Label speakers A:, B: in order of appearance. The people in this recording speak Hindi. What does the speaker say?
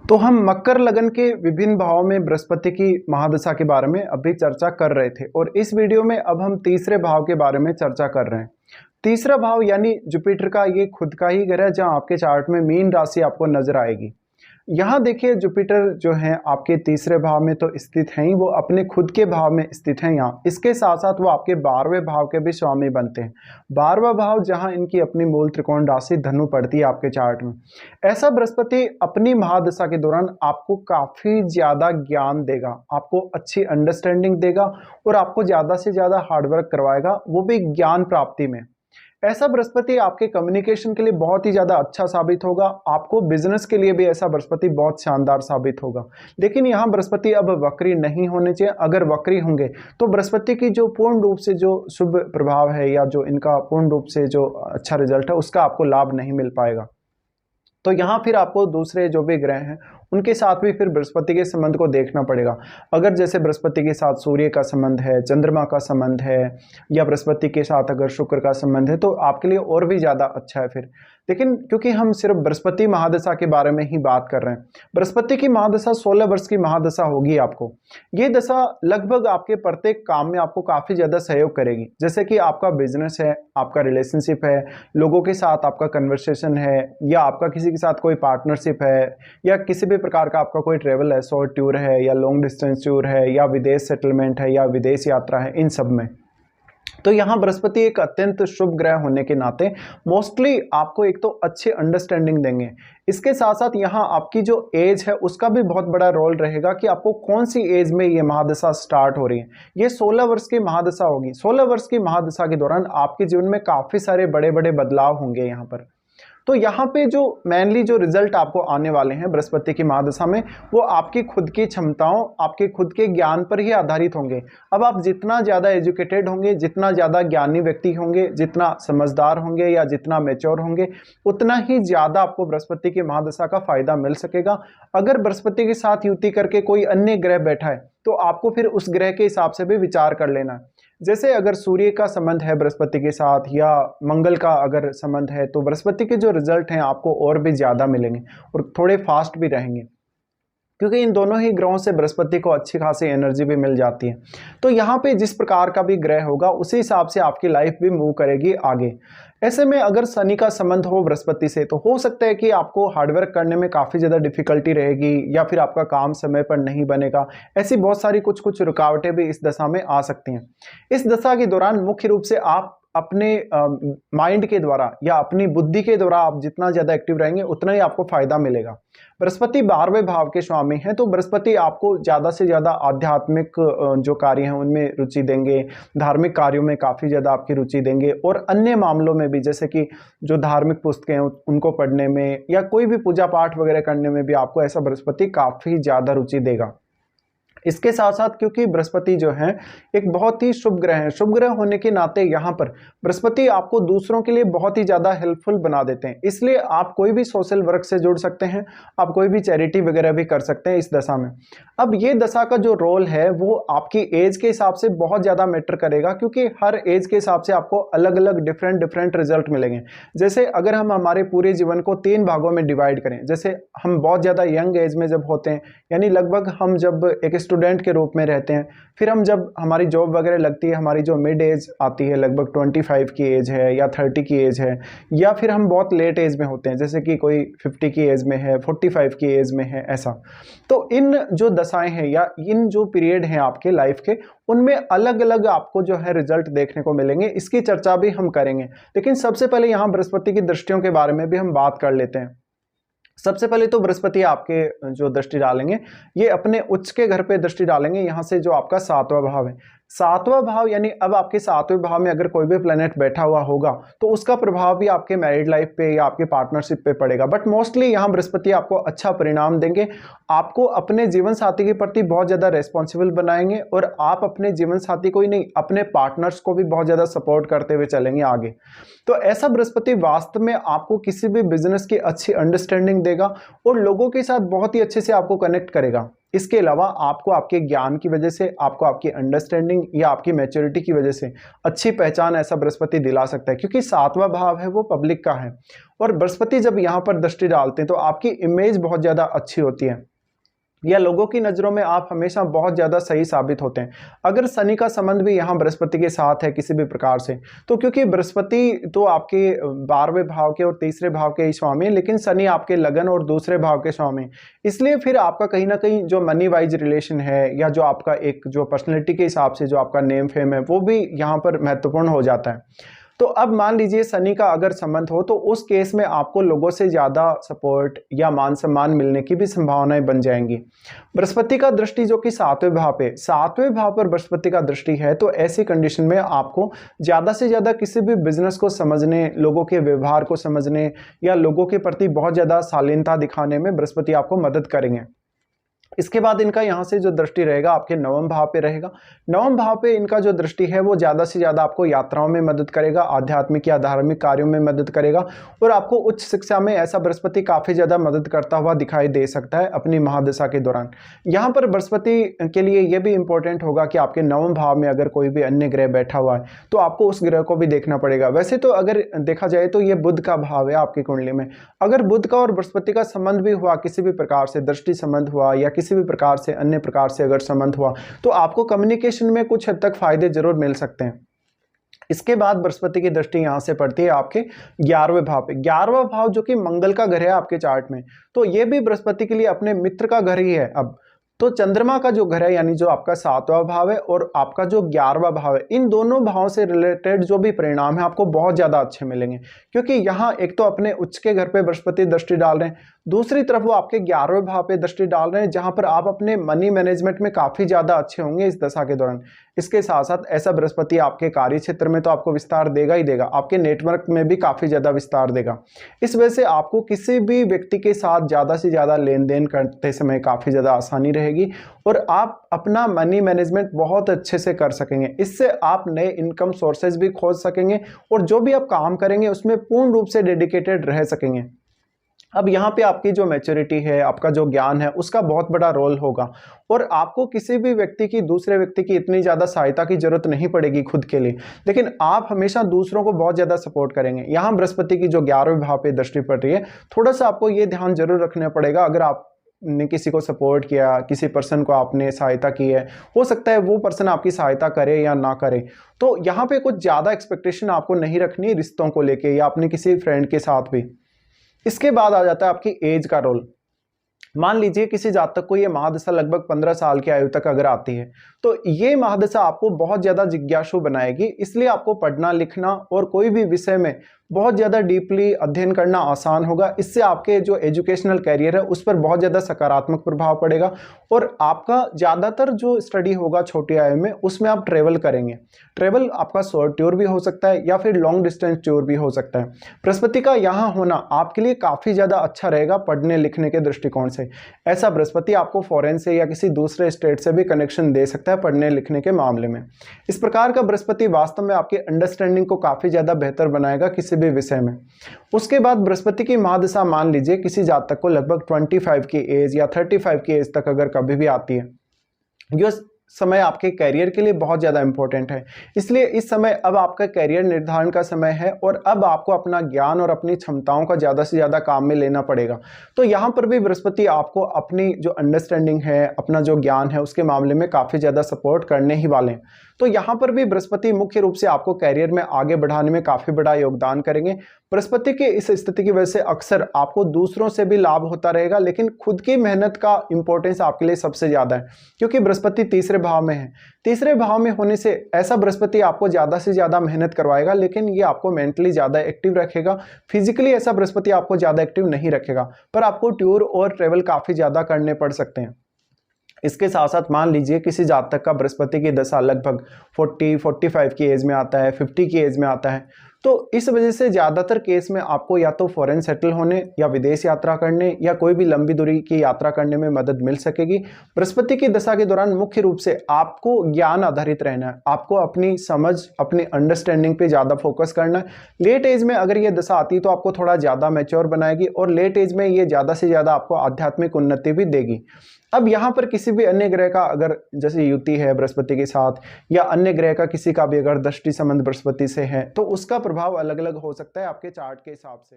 A: तो हम मकर लगन के विभिन्न भावों में बृहस्पति की महादशा के बारे में अभी चर्चा कर रहे थे और इस वीडियो में अब हम तीसरे भाव के बारे में चर्चा कर रहे हैं। तीसरा भाव यानी जुपिटर का ये खुद का ही ग्रह जहां आपके चार्ट में मीन राशि आपको नजर आएगी। यहाँ देखिए जुपिटर जो है आपके तीसरे भाव में तो स्थित हैं ही, वो अपने खुद के भाव में स्थित हैं यहाँ। इसके साथ साथ वो आपके 12वें भाव के भी स्वामी बनते हैं। 12वां भाव जहाँ इनकी अपनी मूल त्रिकोण राशि धनु पड़ती है आपके चार्ट में। ऐसा बृहस्पति अपनी महादशा के दौरान आपको काफी ज्यादा ज्ञान देगा, आपको अच्छी अंडरस्टैंडिंग देगा और आपको ज्यादा से ज्यादा हार्डवर्क करवाएगा, वो भी ज्ञान प्राप्ति में। ऐसा बृहस्पति आपके कम्युनिकेशन के लिए बहुत ही ज्यादा अच्छा साबित होगा, आपको बिजनेस के लिए भी ऐसा बृहस्पति बहुत शानदार साबित होगा। लेकिन यहाँ बृहस्पति अब वक्री नहीं होने चाहिए। अगर वक्री होंगे तो बृहस्पति की जो पूर्ण रूप से जो शुभ प्रभाव है या जो इनका पूर्ण रूप से जो अच्छा रिजल्ट है उसका आपको लाभ नहीं मिल पाएगा। तो यहाँ फिर आपको दूसरे जो भी ग्रह हैं उनके साथ भी फिर बृहस्पति के संबंध को देखना पड़ेगा। अगर जैसे बृहस्पति के साथ सूर्य का संबंध है, चंद्रमा का संबंध है या बृहस्पति के साथ अगर शुक्र का संबंध है तो आपके लिए और भी ज़्यादा अच्छा है फिर। लेकिन क्योंकि हम सिर्फ बृहस्पति महादशा के बारे में ही बात कर रहे हैं, बृहस्पति की महादशा 16 वर्ष की महादशा होगी आपको। ये दशा लगभग आपके प्रत्येक काम में आपको काफ़ी ज़्यादा सहयोग करेगी। जैसे कि आपका बिजनेस है, आपका रिलेशनशिप है, लोगों के साथ आपका कन्वर्सेशन है, या आपका किसी के साथ कोई पार्टनरशिप है, या किसी भी प्रकार का आपका कोई ट्रेवल है, शॉर्ट टूर है या लॉन्ग डिस्टेंस टूर है या विदेश सेटलमेंट है या विदेश यात्रा है, इन सब में। तो यहाँ बृहस्पति एक अत्यंत शुभ ग्रह होने के नाते मोस्टली आपको एक तो अच्छी अंडरस्टैंडिंग देंगे। इसके साथ साथ यहाँ आपकी जो एज है उसका भी बहुत बड़ा रोल रहेगा कि आपको कौन सी एज में ये महादशा स्टार्ट हो रही है। ये 16 वर्ष की महादशा होगी। 16 वर्ष की महादशा के दौरान आपके जीवन में काफी सारे बड़े बड़े बदलाव होंगे यहाँ पर। तो यहाँ पे जो मेनली जो रिजल्ट आपको आने वाले हैं बृहस्पति की महादशा में, वो आपकी खुद की क्षमताओं, आपके खुद के ज्ञान पर ही आधारित होंगे। अब आप जितना ज़्यादा एजुकेटेड होंगे, जितना ज़्यादा ज्ञानी व्यक्ति होंगे, जितना समझदार होंगे या जितना मैच्योर होंगे, उतना ही ज़्यादा आपको बृहस्पति की महादशा का फायदा मिल सकेगा। अगर बृहस्पति के साथ युति करके कोई अन्य ग्रह बैठा है तो आपको फिर उस ग्रह के हिसाब से भी विचार कर लेना है। जैसे अगर सूर्य का संबंध है बृहस्पति के साथ या मंगल का अगर संबंध है तो बृहस्पति के जो रिजल्ट हैं आपको और भी ज़्यादा मिलेंगे और थोड़े फास्ट भी रहेंगे, क्योंकि इन दोनों ही ग्रहों से बृहस्पति को अच्छी खासी एनर्जी भी मिल जाती है। तो यहाँ पे जिस प्रकार का भी ग्रह होगा उसी हिसाब से आपकी लाइफ भी मूव करेगी आगे। ऐसे में अगर शनि का संबंध हो बृहस्पति से तो हो सकता है कि आपको हार्डवर्क करने में काफ़ी ज़्यादा डिफिकल्टी रहेगी या फिर आपका काम समय पर नहीं बनेगा। ऐसी बहुत सारी कुछ रुकावटें भी इस दशा में आ सकती हैं। इस दशा के दौरान मुख्य रूप से आप अपने माइंड के द्वारा या अपनी बुद्धि के द्वारा आप जितना ज़्यादा एक्टिव रहेंगे उतना ही आपको फायदा मिलेगा। बृहस्पति 12वें भाव के स्वामी हैं, तो बृहस्पति आपको ज़्यादा से ज़्यादा आध्यात्मिक जो कार्य हैं उनमें रुचि देंगे, धार्मिक कार्यों में काफ़ी ज़्यादा आपकी रुचि देंगे और अन्य मामलों में भी, जैसे कि जो धार्मिक पुस्तकें हैं उनको पढ़ने में या कोई भी पूजा पाठ वगैरह करने में भी आपको ऐसा बृहस्पति काफ़ी ज़्यादा रुचि देगा। इसके साथ साथ क्योंकि बृहस्पति जो है एक बहुत ही शुभ ग्रह है, शुभ ग्रह होने के नाते यहाँ पर बृहस्पति आपको दूसरों के लिए बहुत ही ज़्यादा हेल्पफुल बना देते हैं। इसलिए आप कोई भी सोशल वर्क से जुड़ सकते हैं, आप कोई भी चैरिटी वगैरह भी कर सकते हैं इस दशा में। अब ये दशा का जो रोल है वो आपकी एज के हिसाब से बहुत ज़्यादा मैटर करेगा, क्योंकि हर एज के हिसाब से आपको अलग अलग डिफरेंट रिजल्ट मिलेंगे। जैसे अगर हम हमारे पूरे जीवन को 3 भागों में डिवाइड करें, जैसे हम बहुत ज़्यादा यंग एज में जब होते हैं, यानी लगभग हम जब एक स्टूडेंट के रूप में रहते हैं, फिर हम जब हमारी जॉब वगैरह लगती है, हमारी जो मिड एज आती है, लगभग 25 की एज है या 30 की एज है, या फिर हम बहुत लेट एज में होते हैं, जैसे कि कोई 50 की एज में है, 45 की एज में है, ऐसा। तो इन जो दशाएं हैं या इन जो पीरियड हैं आपके लाइफ के, उनमें अलग अलग आपको जो है रिजल्ट देखने को मिलेंगे। इसकी चर्चा भी हम करेंगे, लेकिन सबसे पहले यहाँ बृहस्पति की दृष्टियों के बारे में भी हम बात कर लेते हैं। सबसे पहले तो बृहस्पति आपके जो दृष्टि डालेंगे ये अपने उच्च के घर पे दृष्टि डालेंगे, यहाँ से जो आपका 7वां भाव है। 7वां भाव यानी अब आपके 7वें भाव में अगर कोई भी प्लेनेट बैठा हुआ होगा तो उसका प्रभाव भी आपके मैरिड लाइफ पे या आपके पार्टनरशिप पे पड़ेगा। बट मोस्टली यहाँ बृहस्पति आपको अच्छा परिणाम देंगे, आपको अपने जीवन साथी के प्रति बहुत ज़्यादा रेस्पॉन्सिबल बनाएंगे और आप अपने जीवन साथी को ही नहीं, अपने पार्टनर्स को भी बहुत ज़्यादा सपोर्ट करते हुए चलेंगे आगे। तो ऐसा बृहस्पति वास्तव में आपको किसी भी बिजनेस की अच्छी अंडरस्टैंडिंग देगा और लोगों के साथ बहुत ही अच्छे से आपको कनेक्ट करेगा। इसके अलावा आपको आपके ज्ञान की वजह से, आपको आपकी अंडरस्टैंडिंग या आपकी मैच्योरिटी की वजह से अच्छी पहचान ऐसा बृहस्पति दिला सकता है, क्योंकि 7वां भाव है वो पब्लिक का है और बृहस्पति जब यहाँ पर दृष्टि डालते हैं तो आपकी इमेज बहुत ज़्यादा अच्छी होती है या लोगों की नज़रों में आप हमेशा बहुत ज़्यादा सही साबित होते हैं। अगर शनि का संबंध भी यहाँ बृहस्पति के साथ है किसी भी प्रकार से, तो क्योंकि बृहस्पति तो आपके 12वें भाव के और तीसरे भाव के स्वामी, लेकिन शनि आपके लगन और दूसरे भाव के स्वामी, इसलिए फिर आपका कहीं ना कहीं जो मनी वाइज रिलेशन है या जो आपका एक जो पर्सनैलिटी के हिसाब से जो आपका नेम फेम है वो भी यहाँ पर महत्वपूर्ण हो जाता है। तो अब मान लीजिए शनि का अगर संबंध हो तो उस केस में आपको लोगों से ज़्यादा सपोर्ट या मान सम्मान मिलने की भी संभावनाएं बन जाएंगी। बृहस्पति का दृष्टि जो कि 7वें भाव पे, 7वें भाव पर बृहस्पति का दृष्टि है, तो ऐसी कंडीशन में आपको ज़्यादा से ज़्यादा किसी भी बिजनेस को समझने, लोगों के व्यवहार को समझने या लोगों के प्रति बहुत ज़्यादा शालीनता दिखाने में बृहस्पति आपको मदद करेंगे। इसके बाद इनका यहाँ से जो दृष्टि रहेगा आपके 9वें भाव पे रहेगा। 9वें भाव पे इनका जो दृष्टि है वो ज़्यादा से ज़्यादा आपको यात्राओं में मदद करेगा, आध्यात्मिक या धार्मिक कार्यों में मदद करेगा और आपको उच्च शिक्षा में ऐसा बृहस्पति काफ़ी ज़्यादा मदद करता हुआ दिखाई दे सकता है अपनी महादशा के दौरान। यहाँ पर बृहस्पति के लिए ये भी इंपॉर्टेंट होगा कि आपके 9वें भाव में अगर कोई भी अन्य ग्रह बैठा हुआ है तो आपको उस ग्रह को भी देखना पड़ेगा। वैसे तो अगर देखा जाए तो ये बुध का भाव है आपकी कुंडली में, अगर बुध का और बृहस्पति का संबंध भी हुआ, किसी भी प्रकार से दृष्टि संबंध हुआ या किसी भी प्रकार से अन्य प्रकार से अगर संबंध हुआ, तो आपको कम्युनिकेशन में कुछ हद तक फायदे जरूर मिल सकते हैं। इसके बाद बृहस्पति की दृष्टि यहां से पड़ती है आपके 11वें भाव पे। 11वां भाव जो कि मंगल का घर है आपके चार्ट में, तो ये भी बृहस्पति के लिए अपने मित्र का घर ही है। अब तो चंद्रमा का जो घर है, यानी जो आपका 7वां भाव है और आपका जो 11वां भाव है, इन दोनों भावों से रिलेटेड जो भी परिणाम है आपको बहुत ज्यादा अच्छे मिलेंगे, क्योंकि यहाँ एक तो अपने उच्च के घर पे बृहस्पति दृष्टि डाल रहे हैं, दूसरी तरफ वो आपके 11वें भाव पे दृष्टि डाल रहे हैं, जहां पर आप अपने मनी मैनेजमेंट में काफी ज्यादा अच्छे होंगे इस दशा के दौरान। इसके साथ साथ ऐसा बृहस्पति आपके कार्य क्षेत्र में तो आपको विस्तार देगा ही देगा, आपके नेटवर्क में भी काफी ज्यादा विस्तार देगा। इस वजह से आपको किसी भी व्यक्ति के साथ ज्यादा से ज्यादा लेन देन करते समय काफी ज्यादा आसानी रहेगी और आप अपना मनी मैनेजमेंट बहुत अच्छे से कर सकेंगे। इससे आप नए इनकम सोर्सेज भी खोज सकेंगे और जो भी आप काम करेंगे उसमें पूर्ण रूप से डेडिकेटेड रह सकेंगे। अब यहाँ पे आपकी जो मैच्योरिटी है, आपका जो ज्ञान है, उसका बहुत बड़ा रोल होगा और आपको किसी भी व्यक्ति की, दूसरे व्यक्ति की इतनी ज़्यादा सहायता की जरूरत नहीं पड़ेगी खुद के लिए, लेकिन आप हमेशा दूसरों को बहुत ज़्यादा सपोर्ट करेंगे। यहाँ बृहस्पति की जो 11वें भाव पे दृष्टि पड़ रही है, थोड़ा सा आपको ये ध्यान जरूर रखना पड़ेगा। अगर आपने किसी को सपोर्ट किया, किसी पर्सन को आपने सहायता की है, हो सकता है वो पर्सन आपकी सहायता करे या ना करे, तो यहाँ पे कुछ ज़्यादा एक्सपेक्टेशन आपको नहीं रखनी रिश्तों को लेके या अपने किसी फ्रेंड के साथ भी। इसके बाद आ जाता है आपकी एज का रोल। मान लीजिए किसी जातक को ये महादशा लगभग 15 साल की आयु तक अगर आती है, तो ये महादशा आपको बहुत ज्यादा जिज्ञासु बनाएगी, इसलिए आपको पढ़ना लिखना और कोई भी विषय में बहुत ज्यादा डीपली अध्ययन करना आसान होगा। इससे आपके जो एजुकेशनल कैरियर है उस पर बहुत ज्यादा सकारात्मक प्रभाव पड़ेगा और आपका ज्यादातर जो स्टडी होगा छोटी आयु में उसमें आप ट्रेवल करेंगे। ट्रेवल आपका शॉर्ट टूर भी हो सकता है या फिर लॉन्ग डिस्टेंस टूर भी हो सकता है। बृहस्पति का यहाँ होना आपके लिए काफी ज्यादा अच्छा रहेगा पढ़ने लिखने के दृष्टिकोण से। ऐसा बृहस्पति आपको फॉरेन से या किसी दूसरे स्टेट से भी कनेक्शन दे सकता है पढ़ने लिखने के मामले में। इस प्रकार का बृहस्पति वास्तव में आपकी अंडरस्टैंडिंग को काफी ज्यादा बेहतर बनाएगा किसी भी विषय में। उसके बाद बृहस्पति की महादशा मान लीजिए किसी जातक को लगभग 25 की एज या 35 की एज तक अगर कभी भी आती है, जो समय आपके कैरियर के लिए बहुत ज़्यादा इंपॉर्टेंट है। इसलिए इस समय अब आपका कैरियर निर्धारण का समय है और अब आपको अपना ज्ञान और अपनी क्षमताओं का ज़्यादा से ज़्यादा काम में लेना पड़ेगा। तो यहाँ पर भी बृहस्पति आपको अपनी जो अंडरस्टैंडिंग है, अपना जो ज्ञान है, उसके मामले में काफ़ी ज़्यादा सपोर्ट करने ही वाले हैं। तो यहाँ पर भी बृहस्पति मुख्य रूप से आपको कैरियर में आगे बढ़ाने में काफ़ी बड़ा योगदान करेंगे। बृहस्पति की इस स्थिति की वजह से अक्सर आपको दूसरों से भी लाभ होता रहेगा, लेकिन खुद की मेहनत का इंपॉर्टेंस आपके लिए सबसे ज़्यादा है, क्योंकि बृहस्पति तीसरे भाव में है। तीसरे भाव में होने से ऐसा बृहस्पति आपको ज़्यादा से ज़्यादा मेहनत करवाएगा, लेकिन ये आपको मेंटली ज़्यादा एक्टिव रखेगा। फिजिकली ऐसा बृहस्पति आपको ज़्यादा एक्टिव नहीं रखेगा, पर आपको टूर और ट्रेवल काफ़ी ज़्यादा करने पड़ सकते हैं। इसके साथ साथ मान लीजिए किसी जातक का बृहस्पति की दशा लगभग 40-45 की एज में आता है, 50 की एज में आता है, तो इस वजह से ज़्यादातर केस में आपको या तो फॉरेन सेटल होने या विदेश यात्रा करने या कोई भी लंबी दूरी की यात्रा करने में मदद मिल सकेगी। बृहस्पति की दशा के दौरान मुख्य रूप से आपको ज्ञान आधारित रहना है, आपको अपनी समझ, अपनी अंडरस्टैंडिंग पे ज़्यादा फोकस करना है। लेट एज में अगर ये दशा आती है तो आपको थोड़ा ज़्यादा मैच्योर बनाएगी और लेट एज में ये ज़्यादा से ज़्यादा आपको आध्यात्मिक उन्नति भी देगी। अब यहाँ पर किसी भी अन्य ग्रह का अगर जैसे युति है बृहस्पति के साथ या अन्य ग्रह का किसी का भी अगर दृष्टि संबंध बृहस्पति से है तो उसका प्रभाव अलग अलग हो सकता है आपके चार्ट के हिसाब से।